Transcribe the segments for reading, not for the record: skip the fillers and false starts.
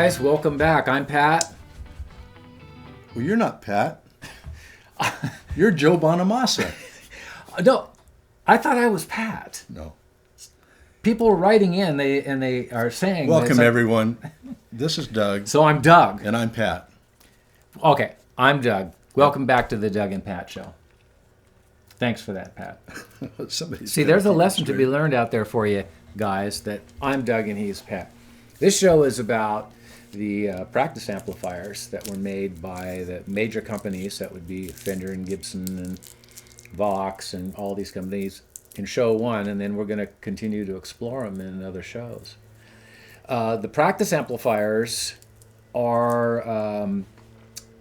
guys, welcome back. I'm Pat. Well, you're not Pat. You're Joe Bonamassa. No, I thought I was Pat. No. People are writing in, they are saying... Welcome, everyone. This is Doug. So I'm Doug. And I'm Pat. Okay, I'm Doug. Welcome back to the Doug and Pat Show. Thanks for that, Pat. See, there's a lesson to be learned out there for you guys, that I'm Doug and he's Pat. This show is about the practice amplifiers that were made by the major companies. That would be Fender and Gibson and Vox and all these companies in show one, and then we're going to continue to explore them in other shows. The practice amplifiers are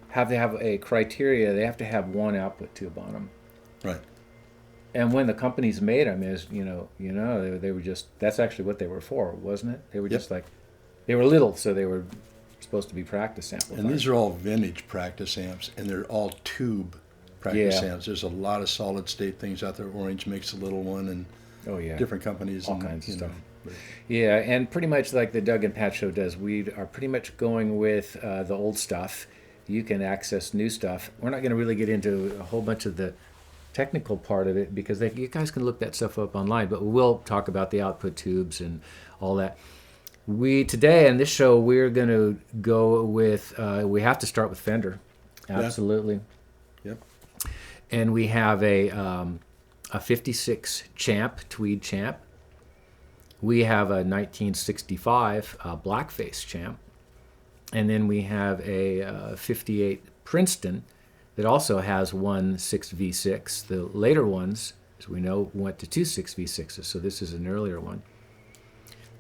have to have a criteria. They have to have one output tube on them. Right. And when the companies made them, they were just, that's actually what they were for, wasn't it? They were just like, they were little, so they were supposed to be practice amplifiers. And these are all vintage practice amps, and they're all tube practice amps. There's a lot of solid state things out there. Orange makes a little one, and different companies. All kinds of stuff. Yeah, and pretty much like the Doug and Pat Show does, we are pretty much going with the old stuff. You can access new stuff. We're not going to really get into a whole bunch of the technical part of it, because you guys can look that stuff up online, but we will talk about the output tubes and all that. Today in this show, we're going to go with, we have to start with Fender. Absolutely. Yep. And we have a 56 Champ, Tweed Champ. We have a 1965 Blackface Champ. And then we have a 58 Princeton that also has one 6V6. The later ones, as we know, went to two 6V6s, so this is an earlier one.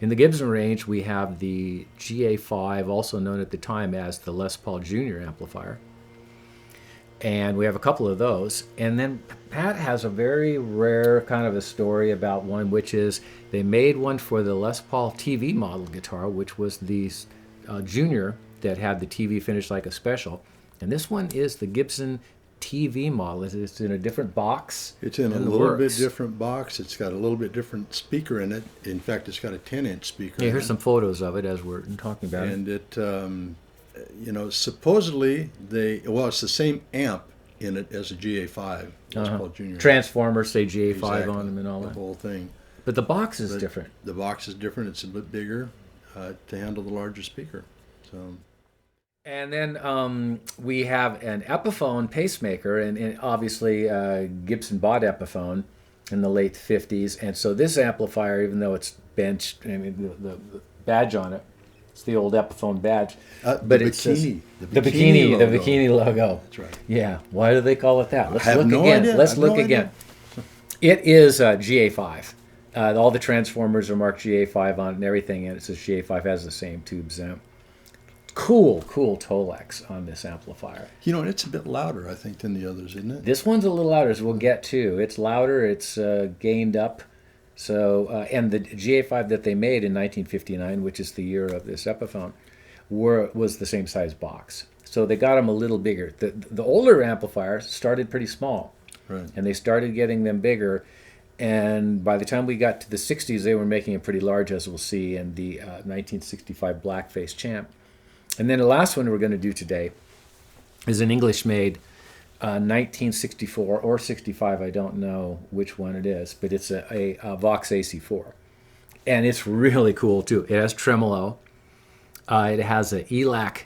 In the Gibson range, we have the GA5, also known at the time as the Les Paul Jr. amplifier. And we have a couple of those. And then Pat has a very rare kind of a story about one, which is they made one for the Les Paul TV model guitar, which was the Junior that had the TV finished like a special. And this one is the Gibson TV model. It's in a different box. It's in a little bit different box. It's got a little bit different speaker in it. In fact, it's got a 10-inch speaker. Yeah, here's some photos of it as we're talking about it. And it, supposedly it's the same amp in it as a GA5. Les Paul Jr. Transformers say GA5 on them and all that. The whole thing. But the box is different. The box is different. It's a bit bigger to handle the larger speaker. So. And then we have an Epiphone Pacemaker, and obviously Gibson bought Epiphone in the late 50s, and so this amplifier, even though it's benched, I mean the badge on it, it's the old Epiphone badge, but it's the bikini logo. That's right. Yeah. Why do they call it that? Let's look no again. Idea. Let's look again. It is GA5. All the transformers are marked GA5 on it and everything, and it says GA5 has the same tubes in it. Cool Tolex on this amplifier. And it's a bit louder, I think, than the others, isn't it? This one's a little louder, as we'll get to. It's louder, it's gained up. So, and the GA5 that they made in 1959, which is the year of this Epiphone, was the same size box. So they got them a little bigger. The older amplifiers started pretty small, right? And they started getting them bigger. And by the time we got to the 60s, they were making it pretty large, as we'll see in the 1965 Blackface Champ. And then the last one we're going to do today is an English-made 1964 or 65, I don't know which one it is, but it's a Vox AC4. And it's really cool, too. It has tremolo. It has an ELAC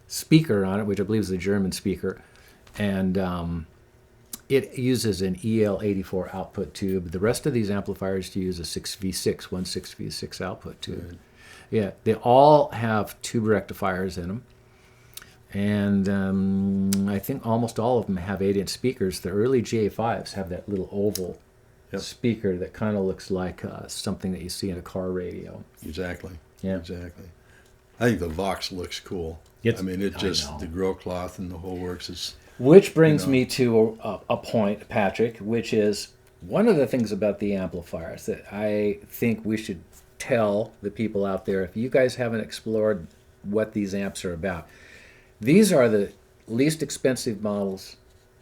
speaker on it, which I believe is a German speaker. And it uses an EL84 output tube. The rest of these amplifiers use a 6V6, one 6V6 output tube. Good. Yeah, they all have tube rectifiers in them, and I think almost all of them have 8-inch speakers. The early GA5s have that little oval speaker that kind of looks like something that you see in a car radio. Exactly. Yeah. Exactly. I think the Vox looks cool. The grill cloth and the whole works is... Which brings me to a point, Patrick, which is one of the things about the amplifiers that I think we should tell the people out there, if you guys haven't explored what these amps are about. These are the least expensive models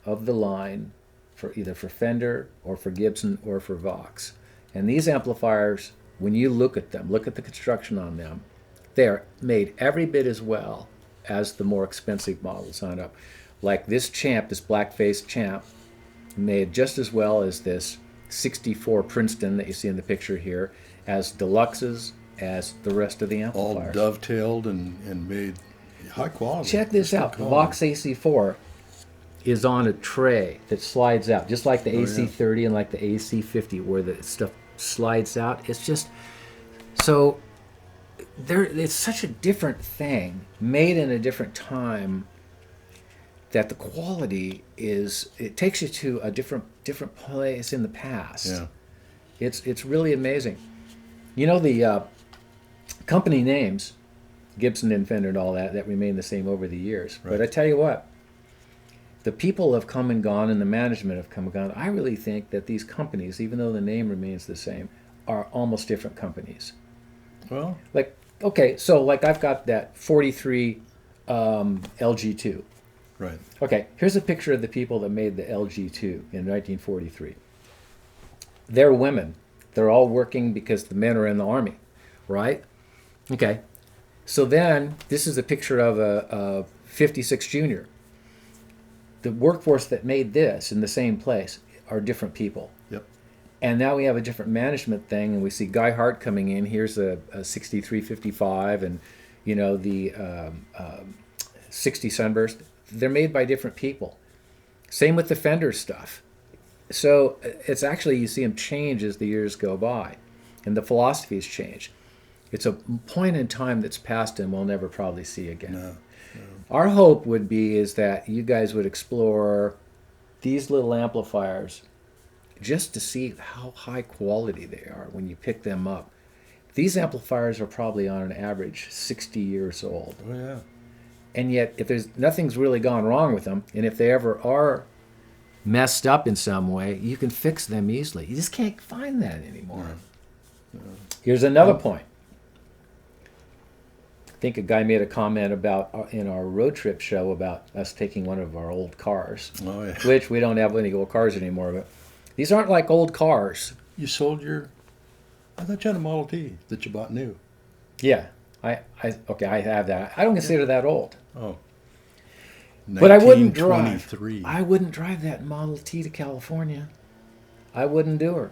of the line for either for Fender or for Gibson or for Vox. And these amplifiers, when you look at them, look at the construction on them, They are made every bit as well as the more expensive models on up. Like this Champ, this Blackface Champ, made just as well as this 64 Princeton that you see in the picture here, as deluxes, as the rest of the amplifiers. All dovetailed and made high quality. Check this out. The Vox AC4 is on a tray that slides out, just like the AC30 and like the AC50, where the stuff slides out. It's just so there. It's such a different thing, made in a different time, that the quality it takes you to a different place in the past. Yeah. It's really amazing. You know, the company names, Gibson and Fender and all that remain the same over the years. Right. But I tell you what, the people have come and gone and the management have come and gone. I really think that these companies, even though the name remains the same, are almost different companies. Well, Like, okay, so like I've got that 43 LG2. right. Okay, here's a picture of the people that made the LG2 in 1943. They're women. They're all working because the men are in the army, right? Okay, so then this is a picture of a 56 Junior. The workforce that made this in the same place are different people. Yep. And now we have a different management thing, and we see Guy Hart coming in. Here's a 6355, and you know the 60 Sunburst. They're made by different people. Same with the Fender stuff. So it's actually, you see them change as the years go by, and the philosophies change. It's a point in time that's passed and we'll never probably see again. No. Our hope would be is that you guys would explore these little amplifiers just to see how high quality they are when you pick them up. These amplifiers are probably on an average 60 years old. Oh yeah. And yet, if there's nothing's really gone wrong with them, and if they ever are messed up in some way, you can fix them easily. You just can't find that anymore. No. Here's another point. I think a guy made a comment about in our road trip show about us taking one of our old cars, Oh yeah. which we don't have any old cars anymore. But these aren't like old cars. You sold your. I thought you had a Model T that you bought new. Yeah, I have that. I don't consider that old. Oh. But I wouldn't drive. 1923. I wouldn't drive that Model T to California. I wouldn't do her.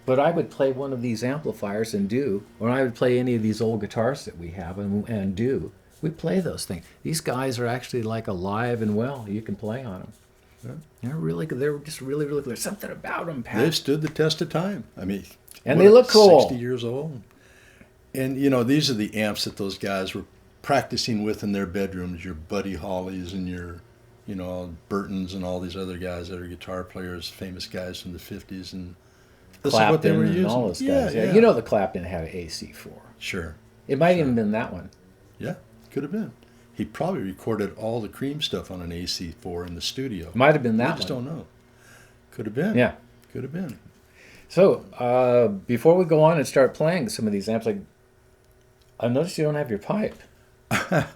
But I would play one of these amplifiers and or I would play any of these old guitars that we have and do. We play those things. These guys are actually like alive and well. You can play on them. Yeah. They're just really, really good. There's something about them, Pat. They've stood the test of time. I mean, And they look cool. 60 years old. And, you know, these are the amps that those guys were practicing with in their bedrooms, your Buddy Hollies and your, you know, Burtons and all these other guys that are guitar players, famous guys from the 50s. And this is what they were using. And all those guys. Yeah. You know the Clapton had an AC4. Sure. It might even have been that one. Yeah, could have been. He probably recorded all the Cream stuff on an AC4 in the studio. Might have been that I one. just don't know. Could have been. Yeah. Could have been. So, before we go on and start playing some of these amps, I noticed you don't have your pipe. No.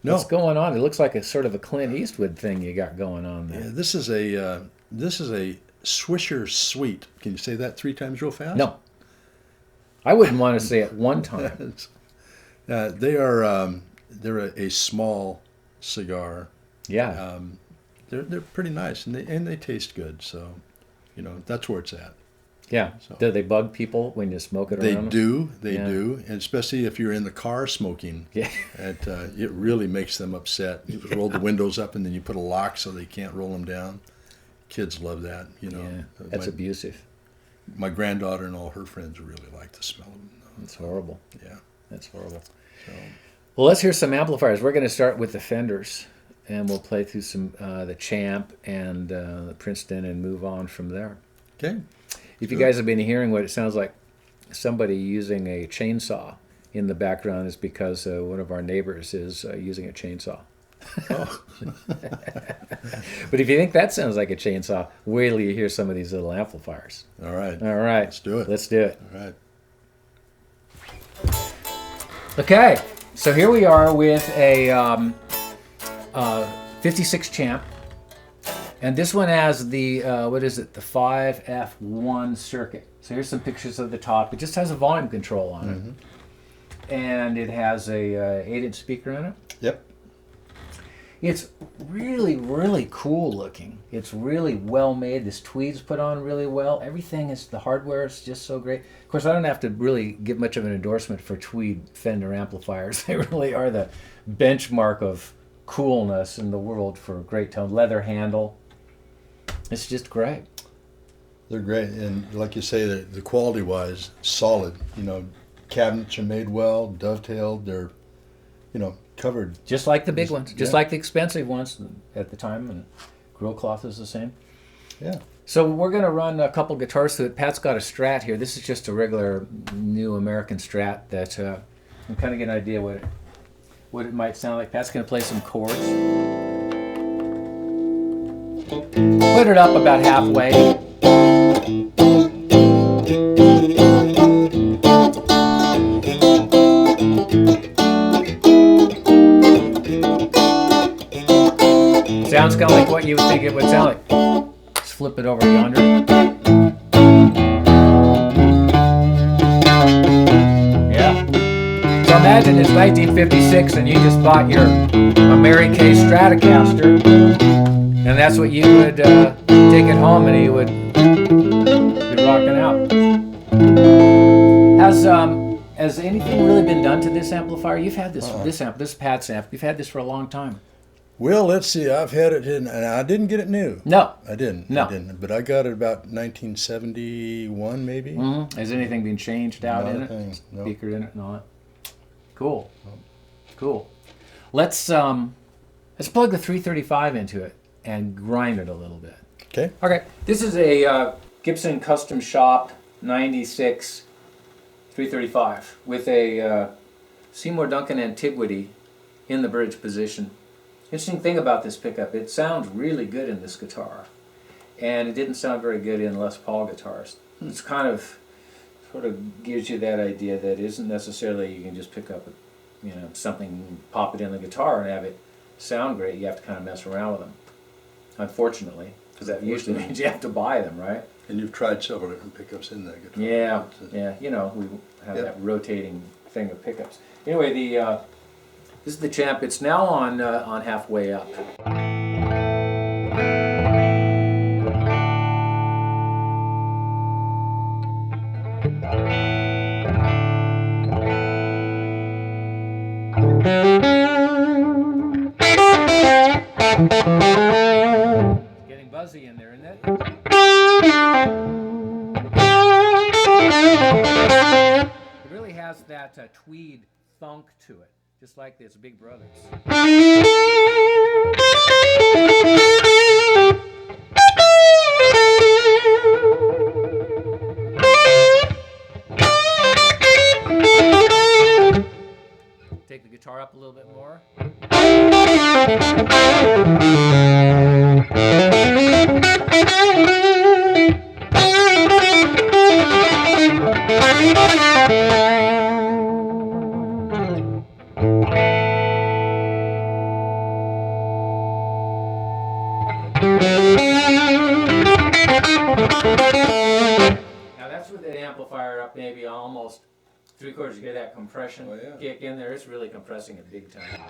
What's going on? It looks like a sort of a Clint Eastwood thing you got going on there. Yeah, this is a Swisher Sweet. Can you say that 3 times real fast? No. I wouldn't want to say it one time. They're a small cigar. Yeah. They're pretty nice and they taste good. So, you know, that's where it's at. Yeah. So. Do they bug people when you smoke it They around them? do. They Yeah. do. And especially if you're in the car smoking. Yeah. It really makes them upset. You roll the windows up and then you put a lock so they can't roll them down. Kids love that, you know. Yeah. That's abusive. My granddaughter and all her friends really like the smell of them. That's horrible. Yeah. That's horrible. So, Well, let's hear some amplifiers. We're going to start with the Fenders, and we'll play through some the Champ and the Princeton and move on from there. okay. If you guys have been hearing what it sounds like somebody using a chainsaw in the background, is because one of our neighbors is using a chainsaw. Oh. But if you think that sounds like a chainsaw, wait till you hear some of these little amplifiers. All right. All right. Let's do it. Let's do it. All right. Okay, so here we are with a 56 Champ. And this one has the, the 5F1 circuit. So here's some pictures of the top. It just has a volume control on it. and it has a 8-inch speaker in it. Yep. It's really, really cool looking. It's really well made. This Tweed's put on really well. Everything is, the hardware is just so great. Of course, I don't have to really give much of an endorsement for Tweed Fender amplifiers. They really are the benchmark of coolness in the world for great tone. Leather handle. It's just great. They're great, and like you say, the quality-wise, solid. You know, cabinets are made well, dovetailed. They're, you know, covered. Just like the big ones, just like the expensive ones at the time, and grill cloth is the same. Yeah. So we're going to run a couple guitars through it. Pat's got a Strat here. This is just a regular new American Strat that I'm kind of get an idea what it might sound like. Pat's going to play some chords. Put it up about halfway. Sounds kind of like what you would think it would sound like. Let's flip it over yonder. Yeah. So imagine it's 1956 and you just bought your Mary Kay Stratocaster, and that's what you would take it home and you would be rocking out. Has anything really been done to this amplifier? You've had this this Pat's amp. You've had this for a long time. Well, let's see. I've had it in, and I didn't get it new. No. I didn't. No. I didn't. But I got it about 1971, maybe. Mm-hmm. Has anything been changed out Not in a it? thing. No. Speaker in it? No. Cool. Cool. Let's plug the 335 into it and grind it a little bit. Okay. Okay. This is a Gibson Custom Shop 96 335 with a Seymour Duncan Antiquity in the bridge position. Interesting thing about this pickup, it sounds really good in this guitar, and it didn't sound very good in Les Paul guitars. It's kind of, sort of gives you that idea that it isn't necessarily you can just pick up, something, pop it in the guitar and have it sound great. You have to kind of mess around with them, unfortunately, because that usually means you have to buy them, right? And you've tried several different pickups in that guitar. Yeah, yeah. We have that rotating thing of pickups. Anyway, this is the Champ. It's now on halfway up. It's getting buzzy in there, isn't it? It really has that Tweed thunk to it. Just like this Big Brothers. Take the guitar up a little bit more. Now that's with that amplifier up maybe almost 3/4. You get that compression kick in there. It's really compressing it big time.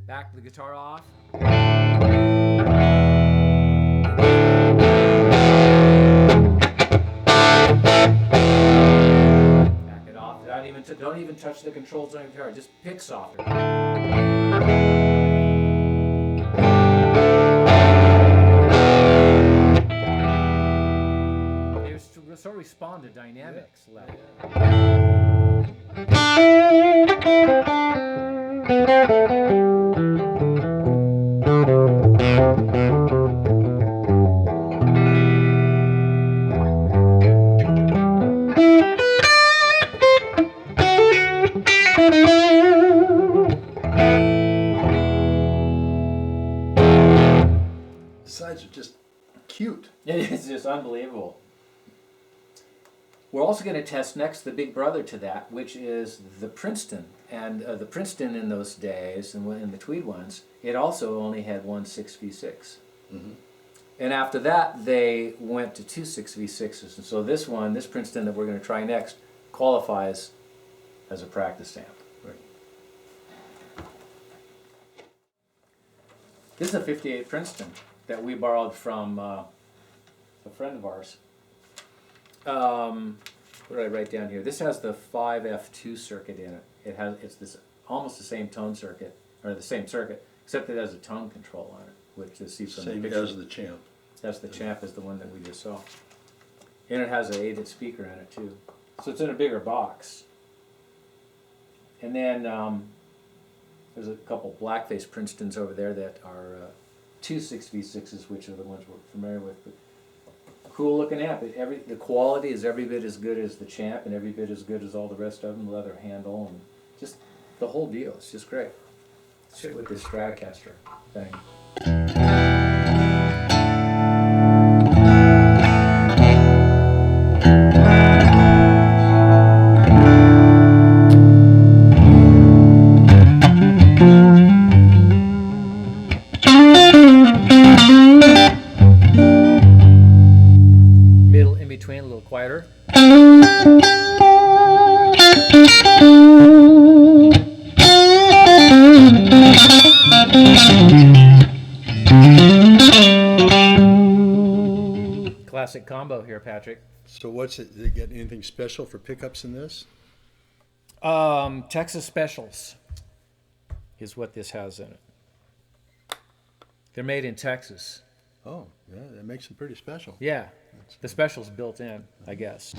Back the guitar off. Don't even touch the controls on your guitar. Just pick softer. They sort of respond to dynamics level. The sides are just cute. It is just unbelievable. we're also going to test next the big brother to that, which is the Princeton. And the Princeton in those days, and in the Tweed ones, it also only had one 6v6. Mm-hmm. And after that, they went to two 6v6s. And so this one, this Princeton that we're going to try next, qualifies as a practice amp. Right. This is a 58 Princeton that we borrowed from a friend of ours. What did I write down here? This has the 5F2 circuit in it. It's this almost the same tone circuit, or the same circuit, except it has a tone control on it, which you see from Same the picture. as the Champ. That's the Champ, is the one that we just saw. And it has an 8-inch speaker in it too. So it's in a bigger box. And then there's a couple Blackface Princetons over there that are two 6v6s, which are the ones we're familiar with. But cool looking amp. The quality is every bit as good as the Champ and every bit as good as all the rest of them. Leather handle and just the whole deal. It's just great. Shit with this Stratocaster thing. Middle in between, a little quieter. Classic combo here, Patrick. So what's it? Did they get anything special for pickups in this? Texas Specials is what this has in it. They're made in Texas. Oh, yeah, that makes them pretty special. Yeah, the special's built in, I guess.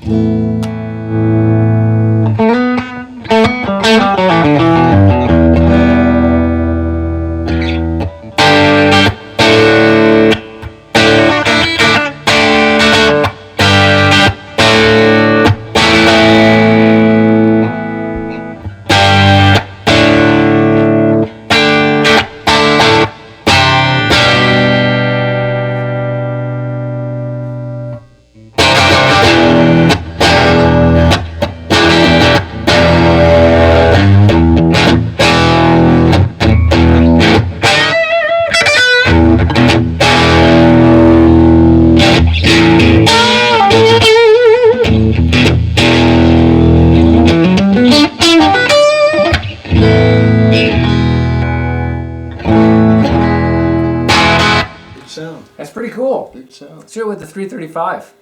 That's pretty cool. Big sound. Let's do it with the 335.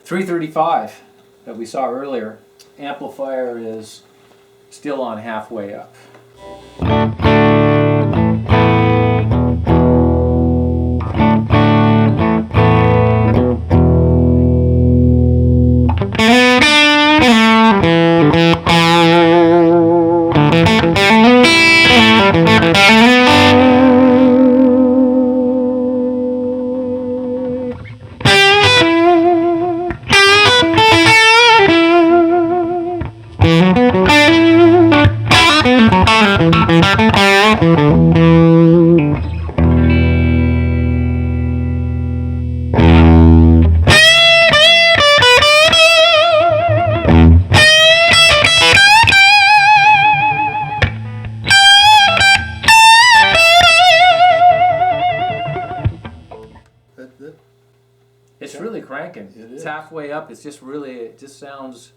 335 that we saw earlier. Amplifier is still on halfway up. It's really cranking. It is. It's halfway up. It's just really, it just sounds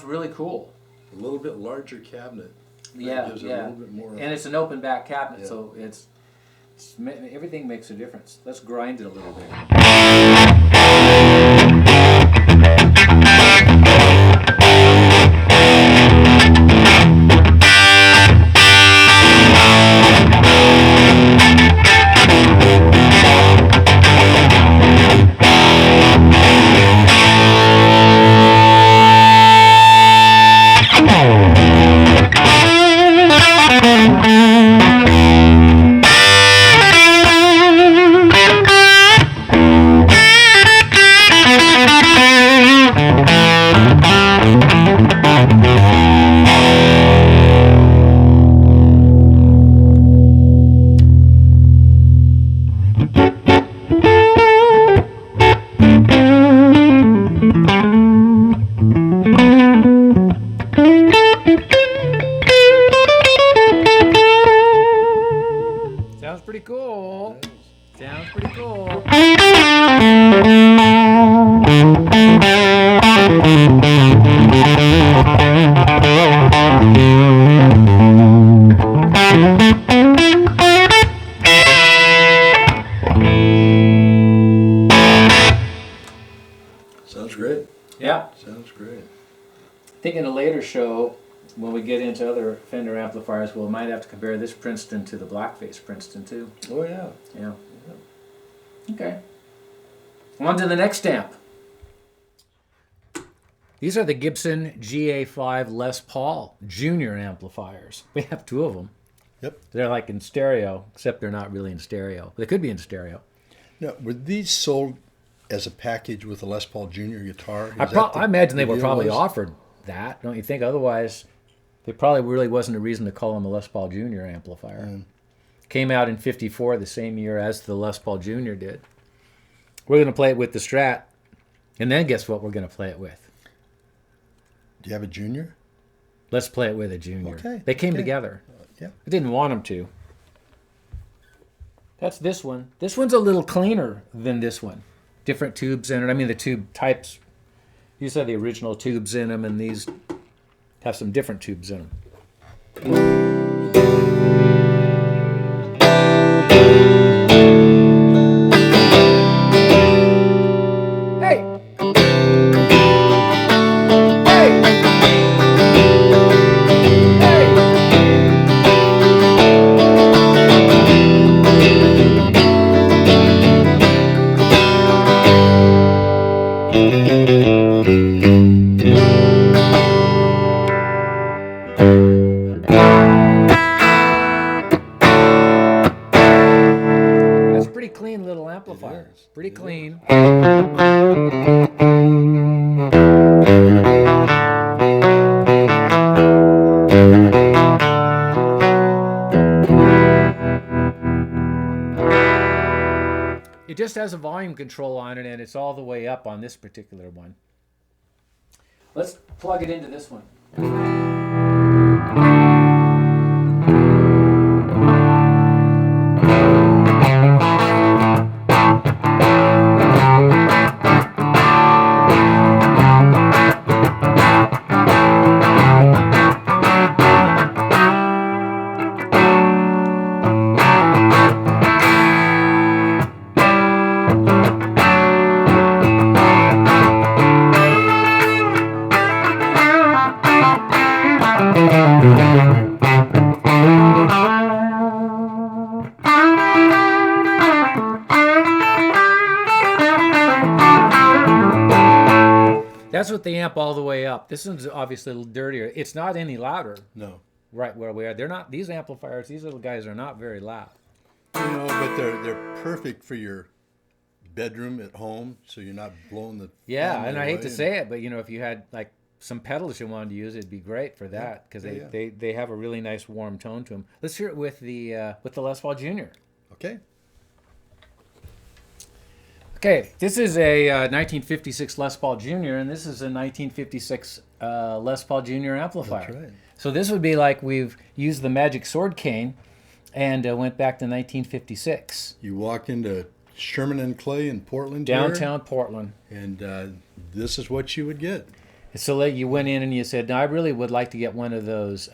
really cool. A little bit larger cabinet. Yeah, gives it a yeah. little bit more. And it's an open back cabinet, Yeah. so everything makes a difference. Let's grind it a little bit. Sounds great. Yeah. Sounds great. I think in a later show, when we get into other Fender amplifiers, we might have to compare this Princeton to the Blackface Princeton too. Oh yeah. Yeah. Okay. On to the next amp. These are the Gibson GA5 Les Paul Jr. amplifiers. We have two of them. Yep. They're like in stereo, except they're not really in stereo. They could be in stereo. Now, were these sold as a package with a Les Paul Jr. guitar? I imagine they were deal probably was? offered that, don't you think? Otherwise, there probably really wasn't a reason to call them a Les Paul Jr. amplifier. Came out in '54, the same year as the Les Paul Jr. did. We're going to play it with the Strat, and then guess what we're going to play it with? Do you have a Junior? Let's play it with a Junior. Okay. They came together. Yeah. I didn't want them to. That's this one. This one's a little cleaner than this one. Different tubes in it. I mean, the tube types. These have the original tubes in them, and these have some different tubes in them. Pretty clean. It just has a volume control on it, and it's all the way up on this particular one. Let's plug it into this one. That's with the amp all the way up. This one's obviously a little dirtier. It's not any louder. No. Right where we are. They're not, these amplifiers, these little guys are not very loud. You know, but they're perfect for your bedroom at home, so you're not blowing the Yeah, family and I hate away to say it, but you know, if you had like some pedals you wanted to use, it'd be great for that because they have a really nice warm tone to them. Let's hear it with the Les Paul Jr. Okay. Okay, this is a 1956 Les Paul Jr. and this is a 1956 Les Paul Jr. amplifier. That's right. So this would be like we've used the Magic Sword cane and went back to 1956. You walk into Sherman and Clay in Portland, Downtown Portland. and this is what you would get. So you went in and you said, no, I really would like to get one of those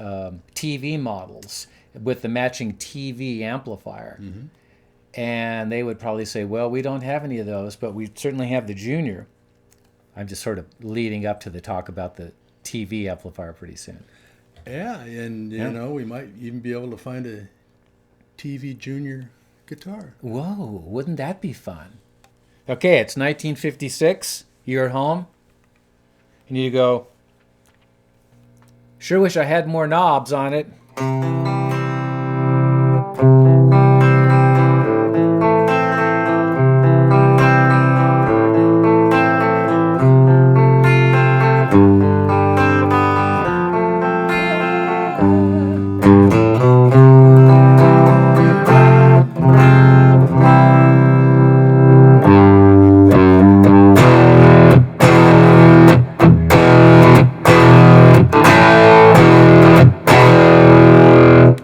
TV models with the matching TV amplifier. Mm-hmm. And they would probably say, well, we don't have any of those, but we certainly have the Junior. I'm just sort of leading up to the talk about the TV amplifier pretty soon. Yeah, and you know, we might even be able to find a TV Junior guitar. Whoa, wouldn't that be fun? Okay, it's 1956. You're at home. And you go, sure wish I had more knobs on it.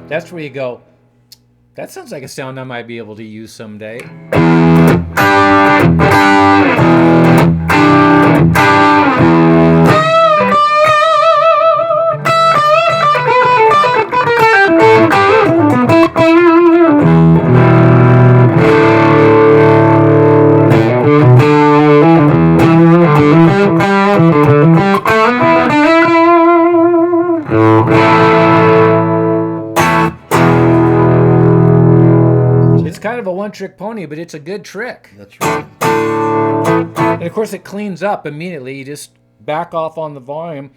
That's where you go, that sounds like a sound I might be able to use someday. one-trick pony, but it's a good trick. That's right. And of course, it cleans up immediately. You just back off on the volume,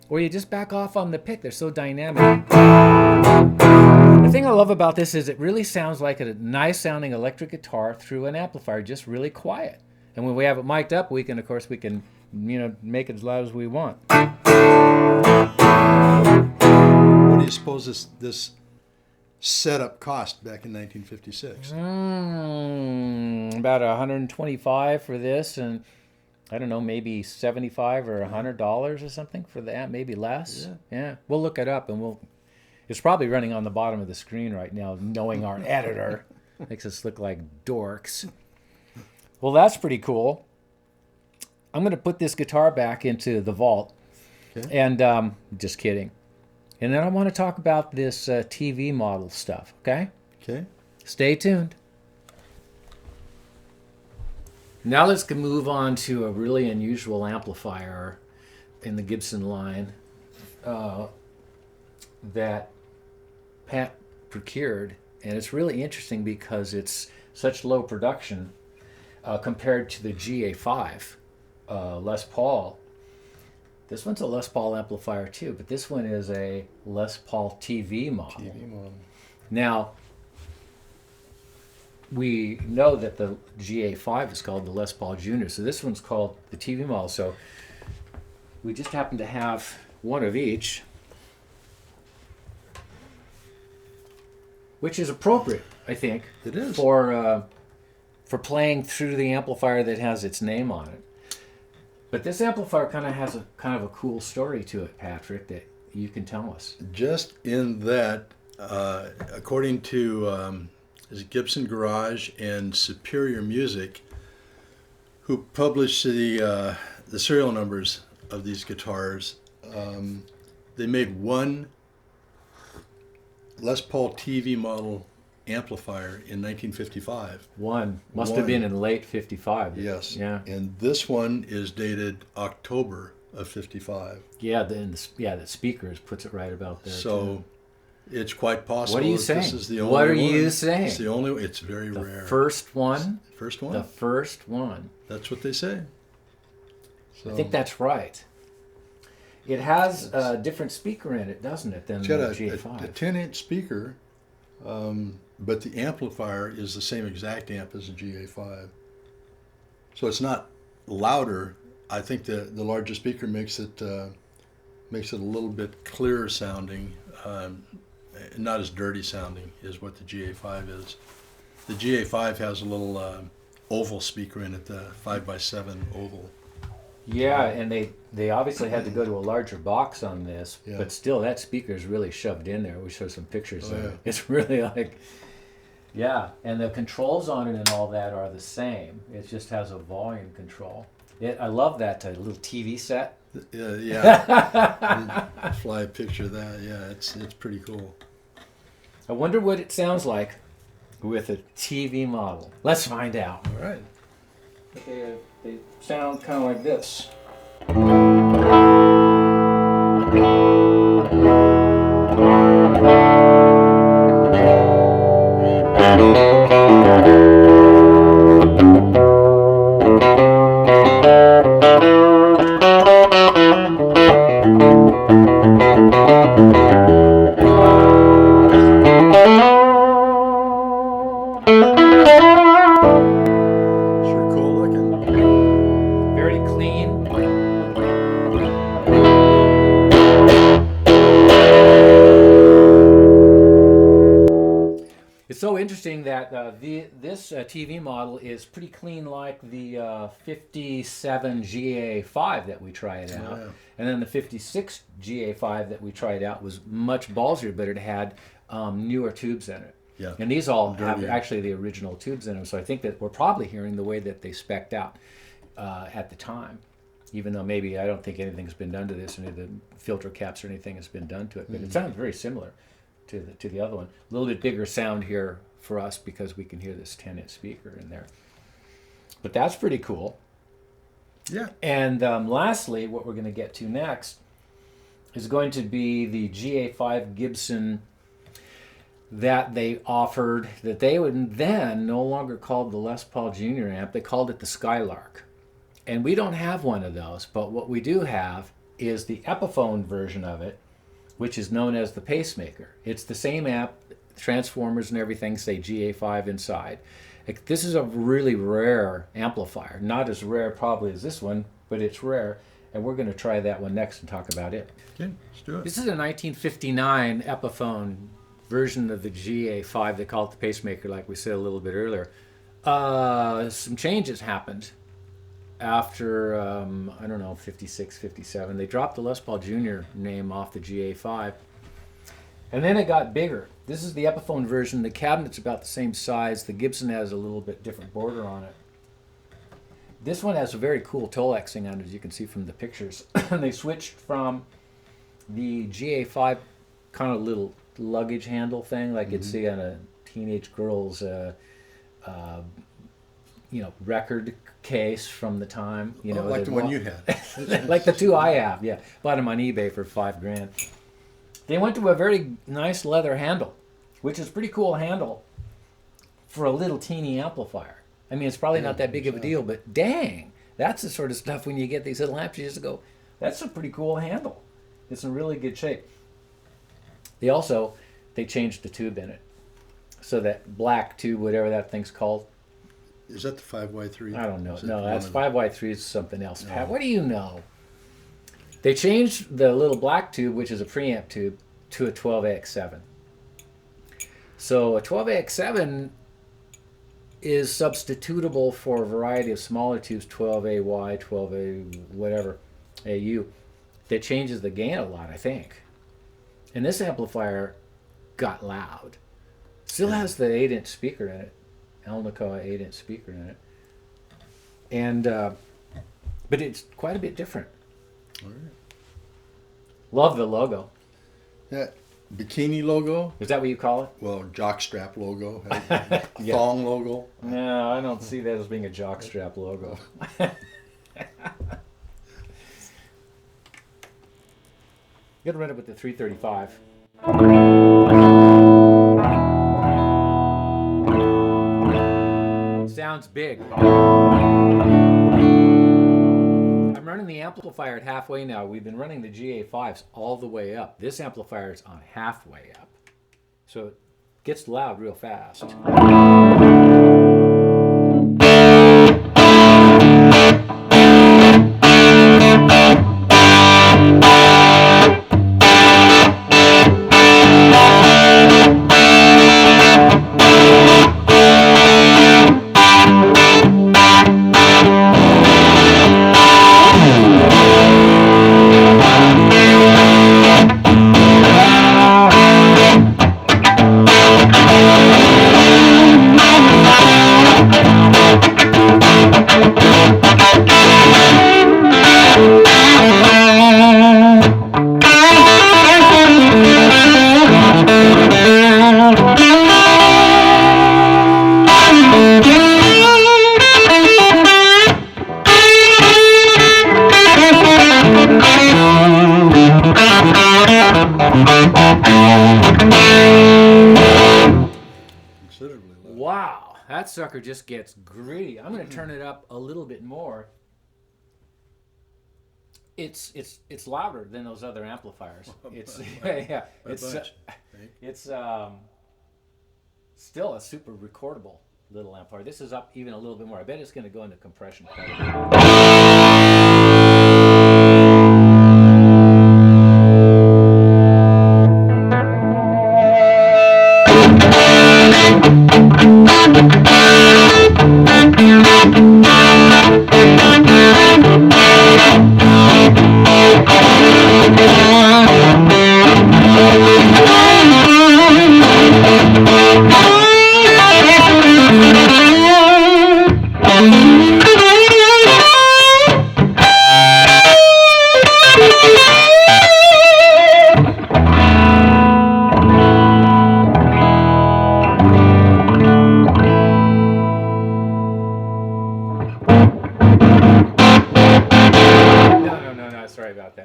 or you just back off on the pick. They're so dynamic. The thing I love about this is it really sounds like a nice-sounding electric guitar through an amplifier, just really quiet. And when we have it mic'd up, we can make it as loud as we want. What do you suppose this setup cost back in 1956? About $125 for this, and I don't know, maybe $75 or $100 or something for the amp, maybe less. Yeah. We'll look it up, and it's probably running on the bottom of the screen right now, knowing our editor makes us look like dorks. Well, that's pretty cool. I'm going to put this guitar back into the vault. Okay. And just kidding. And then I want to talk about this TV model stuff, okay? Okay. Stay tuned. Now let's move on to a really unusual amplifier in the Gibson line that Pat procured. And it's really interesting because it's such low production compared to the GA5 Les Paul. This one's a Les Paul amplifier too, but this one is a Les Paul TV model. Now, we know that the GA5 is called the Les Paul Jr, so this one's called the TV model. So we just happen to have one of each, which is appropriate, I think. It is. For playing through the amplifier that has its name on it. But this amplifier kind of has a cool story to it, Patrick, that you can tell us. Just in that, according to Gibson Garage and Superior Music, who published the serial numbers of these guitars, they made one Les Paul TV model amplifier in 1955. Must have been in late 55. Yes. Yeah. And this one is dated October of 55. Yeah, the speakers puts it right about there. So too. It's quite possible. What are you saying? This is the only what are one. you saying? It's the only. It's very rare. First one. First one. The first one. That's what they say. So I think that's right. It has a different speaker in it, doesn't it, than the GA5? A 10-inch speaker, but the amplifier is the same exact amp as the GA5. So it's not louder. I think the larger speaker makes it a little bit clearer sounding, not as dirty sounding is what the GA5 is. The GA5 has a little oval speaker in it, the 5x7 oval. Yeah, and they obviously had to go to a larger box on this, Yeah. but still that speaker is really shoved in there. We show some pictures of yeah. it. It's really like, yeah, and the controls on it and all that are the same. It just has a volume control. I love that little TV set. Yeah. Fly a picture of that. Yeah, it's pretty cool. I wonder what it sounds like with a TV model. Let's find out. All right. They sound kind of like this. Sure cool looking. Very clean. It's so interesting that this TV model is pretty clean, like the 57 GA5 that we tried out. Yeah. And then the 56 GA5 that we tried out was much ballsier, but it had newer tubes in it. Yeah. And these all have Dirtier. actually the original tubes in them. So I think that we're probably hearing the way that they spec'd out at the time. Even though maybe I don't think anything's been done to this, any of the filter caps or anything has been done to it. But it sounds very similar to the other one. A little bit bigger sound here for us because we can hear this 10-inch speaker in there. But that's pretty cool. Yeah. And lastly, what we're going to get to next is going to be the GA5 Gibson that they offered that they would then no longer called the Les Paul Jr. amp. They called it the Skylark. And we don't have one of those, but what we do have is the Epiphone version of it, which is known as the Pacemaker. It's the same amp, transformers and everything say GA5 inside. This is a really rare amplifier. Not as rare probably as this one, but it's rare. And we're going to try that one next and talk about it. Okay, let's do it. This is a 1959 Epiphone version of the GA5. They call it the Pacemaker, like we said a little bit earlier. Some changes happened after, I don't know, 56, 57. They dropped the Les Paul Jr. name off the GA5. And then it got bigger. This is the Epiphone version. The cabinet's about the same size. The Gibson has a little bit different border on it. This one has a very cool Tolexing on it, as you can see from the pictures. They switched from the GA5 kind of little luggage handle thing, like you'd see on a teenage girl's, record case from the time. Like the one you had. Like the two I have, yeah. Bought them on eBay for $5,000. They went to a very nice leather handle, which is a pretty cool handle for a little teeny amplifier. I mean, it's probably not that big of a deal, but dang, that's the sort of stuff when you get these little amps, you just go, that's a pretty cool handle. It's in really good shape. They changed the tube in it. So that black tube, whatever that thing's called. Is that the 5Y3? I don't know. No, that's 5Y3 is something else. Pat, what do you know? They changed the little black tube, which is a preamp tube, to a 12AX7. So a 12AX7 is substitutable for a variety of smaller tubes, 12AY, 12A, whatever, AU. That changes the gain a lot, I think. And this amplifier got loud. Still has the 8-inch speaker in it, Alnico 8-inch speaker in it, and but it's quite a bit different. All right. Love the logo. That bikini logo. Is that what you call it? Well, jockstrap logo. Yeah. Thong logo. No, I don't see that as being a jockstrap logo. You gotta run it with the 335. Sounds big. I'm running the amplifier at halfway now. We've been running the GA5s all the way up. This amplifier is on halfway up. So it gets loud real fast. Wow, that sucker just gets gritty. I'm going to turn it up a little bit more. It's louder than those other amplifiers. It's still a super recordable little amplifier. This is up even a little bit more. I bet it's going to go into compression quite a bit.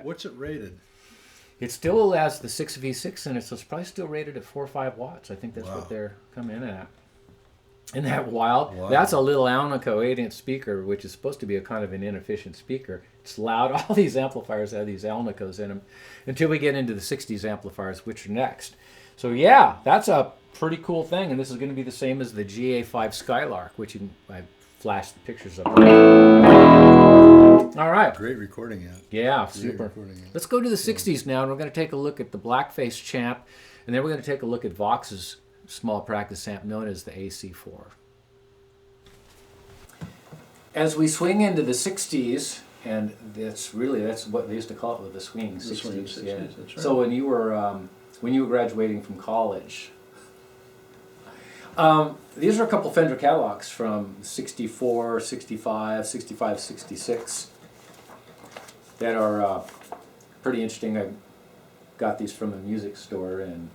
What's it rated? It still has the 6V6 in it, so it's probably still rated at 4 or 5 watts. I think that's Wow. what they're coming in at. Isn't that wild? Wow. That's a little Alnico 8-inch speaker, which is supposed to be a kind of an inefficient speaker. It's loud. All these amplifiers have these Alnicos in them until we get into the 60s amplifiers, which are next. So yeah, that's a pretty cool thing, and this is going to be the same as the GA5 Skylark, which I flashed the pictures of. All right. Great recording amp. Yeah, Great super. recording amp. Let's go to the 60s now, and we're going to take a look at the Blackface Champ, and then we're going to take a look at Vox's small practice amp known as the AC4. As we swing into the 60s, and that's what they used to call it with the swing 60s. The swing 60s, yeah. that's right. So when you were graduating from college, these are a couple Fender catalogs from 64, 65, 65, 66 that are pretty interesting. I got these from a music store in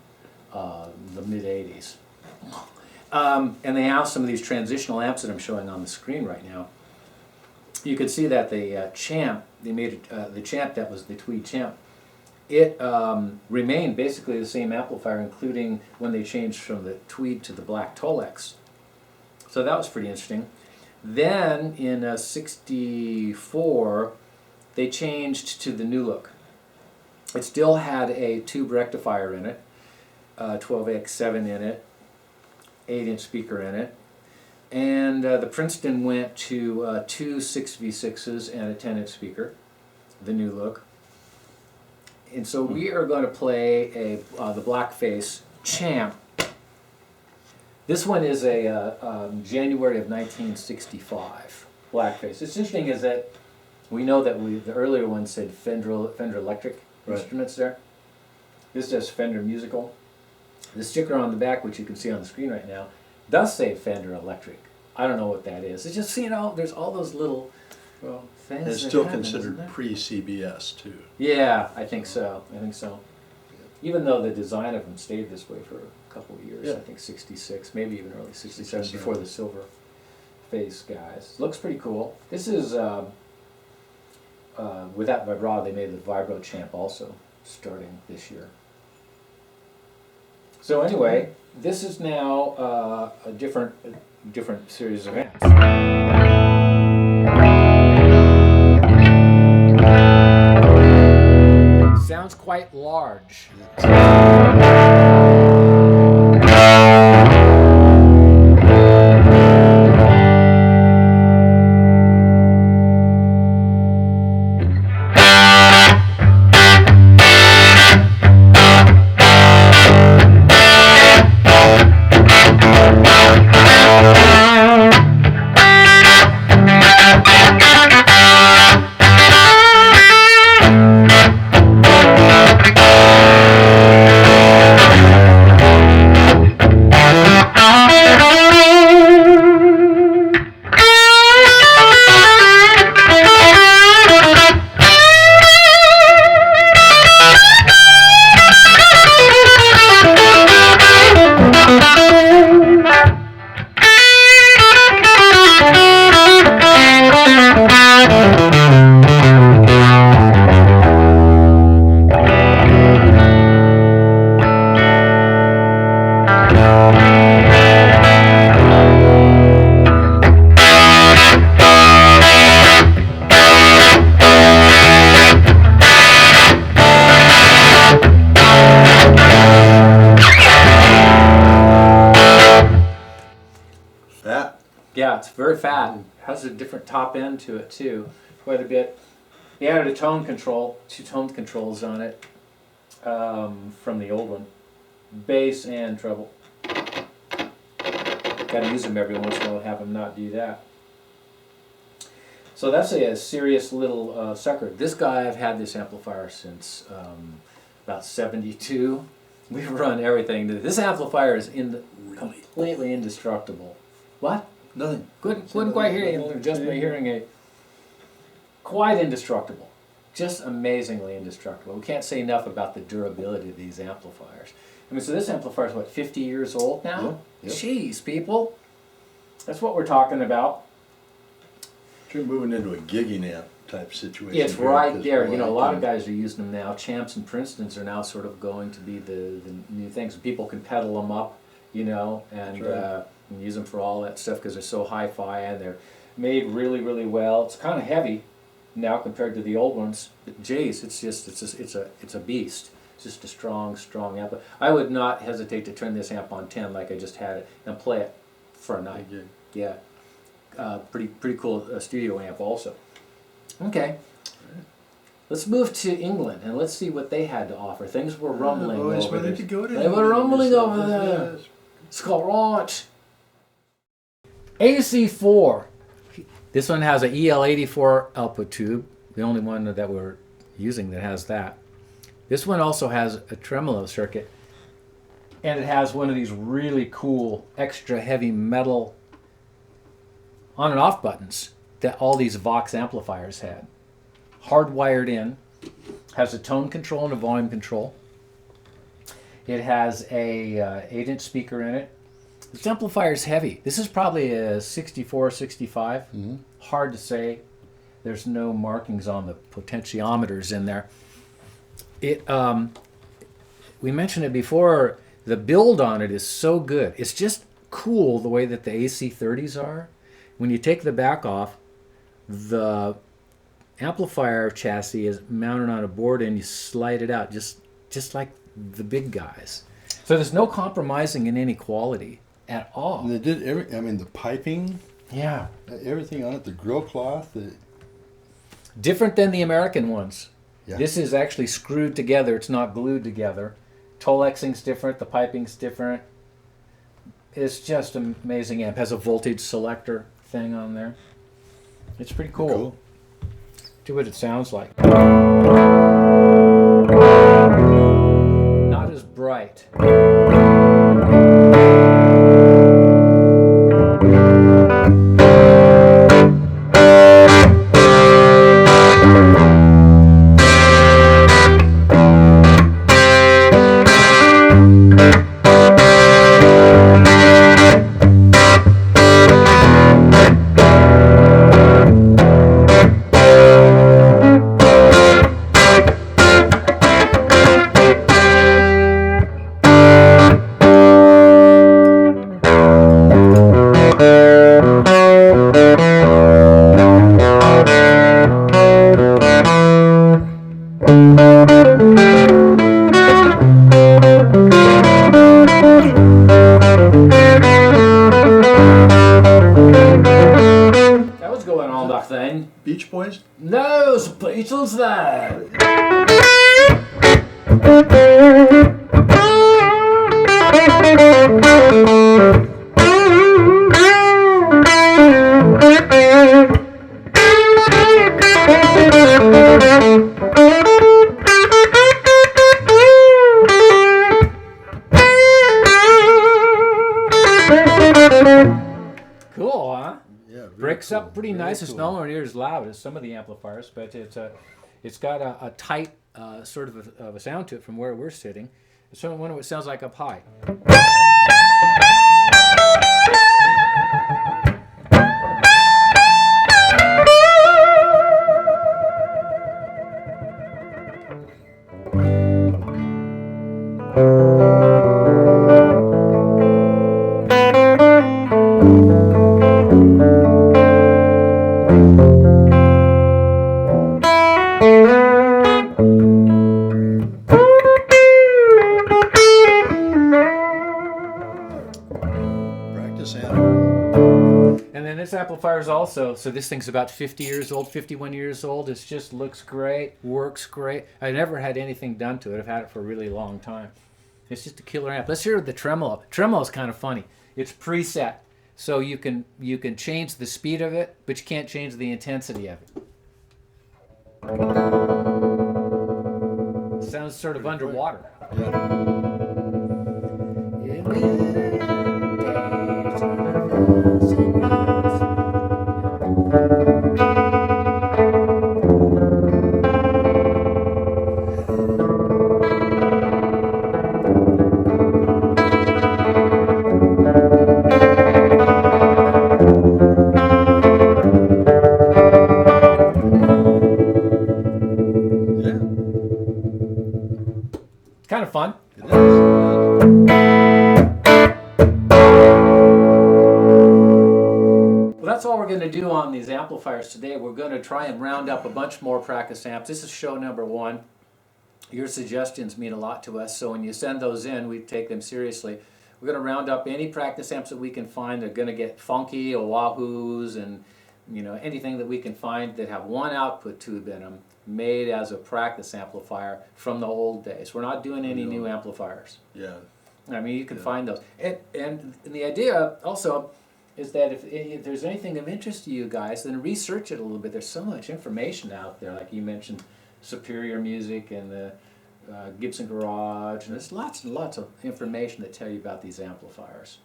the mid-'80s. And they have some of these transitional amps that I'm showing on the screen right now. You can see that the Champ, they made the Champ that was the Tweed Champ. It remained basically the same amplifier, including when they changed from the Tweed to the Black Tolex. So that was pretty interesting. Then in 64, they changed to the new look. It still had a tube rectifier in it, 12X7 in it, 8-inch speaker in it, and the Princeton went to 2 6V6s and a 10-inch speaker, the new look. And so we are going to play the Blackface Champ. This one is a January of 1965 Blackface. What's interesting is that we know that the earlier one said Fender Electric instruments there. This says Fender Musical. The sticker on the back, which you can see on the screen right now, does say Fender Electric. I don't know what that is. It's just, there's all those little things. It's still considered pre-CBS too. Yeah, I think so. Even though the design of them stayed this way for a couple of years, I think 66, maybe even early 67, before the silver face guys. Looks pretty cool. This is, with that vibrato, they made the Vibro Champ also, starting this year. So anyway, this is now a different series of amps. Sounds quite large. Yeah, it's very fat. Has a different top end to it too, quite a bit. They added a tone control, 2 tone controls on it from the old one, bass and treble. Got to use them every once in a while, have them not do that. So that's a serious little sucker. This guy, I've had this amplifier since about 72. We've run everything. This amplifier is completely indestructible. What? Nothing. Couldn't quite hear you. Just my hearing aid. Quite indestructible. Just amazingly indestructible. We can't say enough about the durability of these amplifiers. I mean, so this amplifier is what, 50 years old now? Yeah. Yep. Jeez, people. That's what we're talking about. You're moving into a gigging amp type situation. It's right there. You know, a lot of guys are using them now. Champs and Princetons are now sort of going to be the new things. People can pedal them up, you know, and use them for all that stuff because they're so hi-fi and they're made really, really well. It's kind of heavy now compared to the old ones. But geez, it's a beast. It's just a strong amp. I would not hesitate to turn this amp on 10 like I just had it and play it for a night. Yeah, pretty cool studio amp also. Okay, let's move to England and let's see what they had to offer. Things were rumbling over there. They were rumbling over there. It's called right. AC4. This one has an EL84 output tube, the only one that we're using that has that. This one also has a tremolo circuit, and it has one of these really cool extra heavy metal on and off buttons that all these Vox amplifiers had. Hardwired in, has a tone control and a volume control. It has a 8-inch speaker in it. This amplifier is heavy. This is probably a 64, 65. Hard to say. There's no markings on the potentiometers in there. We mentioned it before, the build on it is so good. It's just cool the way that the AC30s are. When you take the back off, the amplifier chassis is mounted on a board and you slide it out just like the big guys. So there's no compromising in any quality at all. And they did the piping, yeah, everything on it, the grill cloth. Different than the American ones. Yeah. This is actually screwed together. It's not glued together. Tolexing's different. The piping's different. It's just an amazing amp. Has a voltage selector thing on there. It's pretty cool. See what it sounds like. Not as bright. Beach Boys? No, it's Beatles there. Cool, huh? Yeah, breaks cool. up pretty nice. It's nowhere near as loud as some of the amplifiers, but it's got a tight sort of a sound to it from where we're sitting. It's one of what sounds like up high. And then this amplifier is also, so this thing's about 50 years old, 51 years old. It just looks great, works great. I never had anything done to it. I've had it for a really long time. It's just a killer amp. Let's hear the tremolo. Tremolo is kind of funny. It's preset, so you can change the speed of it, but you can't change the intensity of it. It sounds sort of underwater. fun? It is. Well, that's all we're going to do on these amplifiers today. We're going to try and round up a bunch more practice amps. This is show number 1. Your suggestions mean a lot to us, so when you send those in, we take them seriously. We're going to round up any practice amps that we can find. They're going to get funky, Oahu's, and anything that we can find that have one output tube in them, made as a practice amplifier from the old days. We're not doing any new amplifiers. Yeah. I mean, you can find those. And the idea also is that if there's anything of interest to you guys, then research it a little bit. There's so much information out there, like you mentioned, Superior Music and the Gibson Garage, and there's lots and lots of information that tell you about these amplifiers.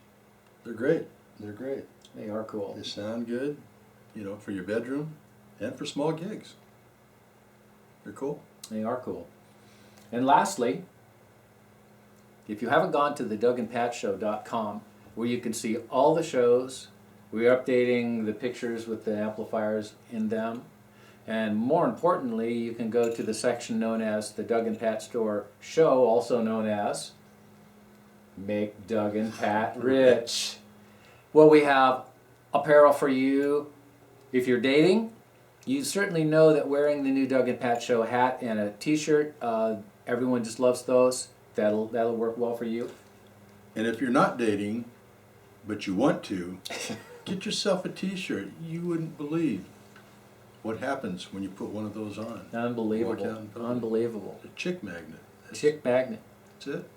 They're great. They're great. They are cool. They sound good, for your bedroom and for small gigs. They're cool. They are cool. And lastly, if you haven't gone to the DougandPatShow.com, where you can see all the shows, we're updating the pictures with the amplifiers in them. And more importantly, you can go to the section known as the Doug and Pat Store Show, also known as Make Doug and Pat Rich. Well, we have apparel for you. If you're dating, you certainly know that wearing the new Doug and Pat Show hat and a t-shirt, everyone just loves those. That'll work well for you. And if you're not dating, but you want to, get yourself a t-shirt. You wouldn't believe what happens when you put one of those on. Unbelievable. Unbelievable. A chick magnet. Chick magnet. That's it.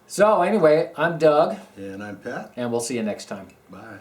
So anyway, I'm Doug. And I'm Pat. And we'll see you next time. Bye.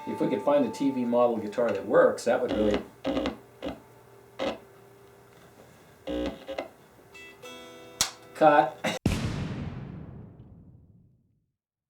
If we could find a TV model guitar that works, that would really... Cut.